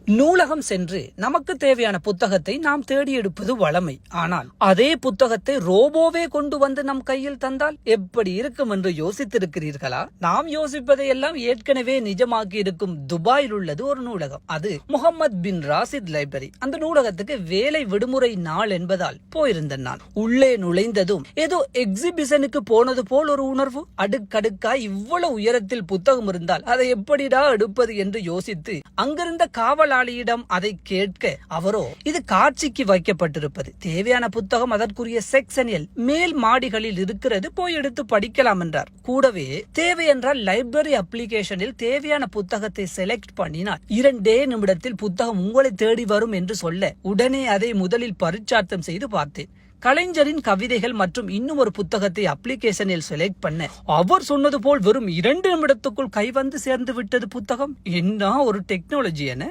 நூலகம் சென்று நமக்கு தேவையான புத்தகத்தை நாம் தேடி எடுப்பது வழமை. ஆனால் அதே புத்தகத்தை ரோபோவே கொண்டு வந்து நம் கையில் தந்தால் எப்படி இருக்கும் என்று யோசித்திருக்கிறீர்களா? நாம் யோசிப்பதை எல்லாம் ஏற்கனவே நிஜமாக்கி இருக்கும் துபாயில் உள்ளது ஒரு நூலகம். அது முகமது பின் ராசித் லைப்ரரி. அந்த நூலகத்துக்கு வேலை விடுமுறை நாள் என்பதால் போயிருந்த நான் உள்ளே நுழைந்ததும் ஏதோ எக்ஸிபிஷனுக்கு போனது போல் ஒரு உணர்வு. அடுக்கடுக்காய் இவ்வளவு உயரத்தில் புத்தகம் இருந்தால் அதை எப்படிடா எடுப்பது என்று யோசித்து அங்கிருந்த காவலாளியிடம் அதை கேட்க அவரோ இது காட்சிக்கு வைக்கப்பட்டிருப்பது, தேவையான புத்தகம் அதற்குரிய செக்ஷனில் மேல் மாடிகளில் இருக்கிறது, போய் எடுத்து படிக்கலாம் என்றார். கூடவே தேவை என்றால் லைப்ரரி அப்ளிகேஷனில் தேவையான புத்தகத்தை செலக்ட் பண்ணினால் 2 நிமிடத்தில் புத்தகம் உங்களை தேடி வரும் என்று சொல்ல உடனே அதை முதலில் பரிச்சார்த்தம் செய்து பார்த்தேன். கலைஞரின் கவிதைகள் மற்றும் இன்னும் ஒரு புத்தகத்தை அப்ளிகேஷனில் செலக்ட் பண்ண அவர் சொன்னது போல் வெறும் 2 நிமிடத்துக்குள் கை வந்து சேர்ந்து விட்டது புத்தகம். என்ன ஒரு டெக்னாலஜி என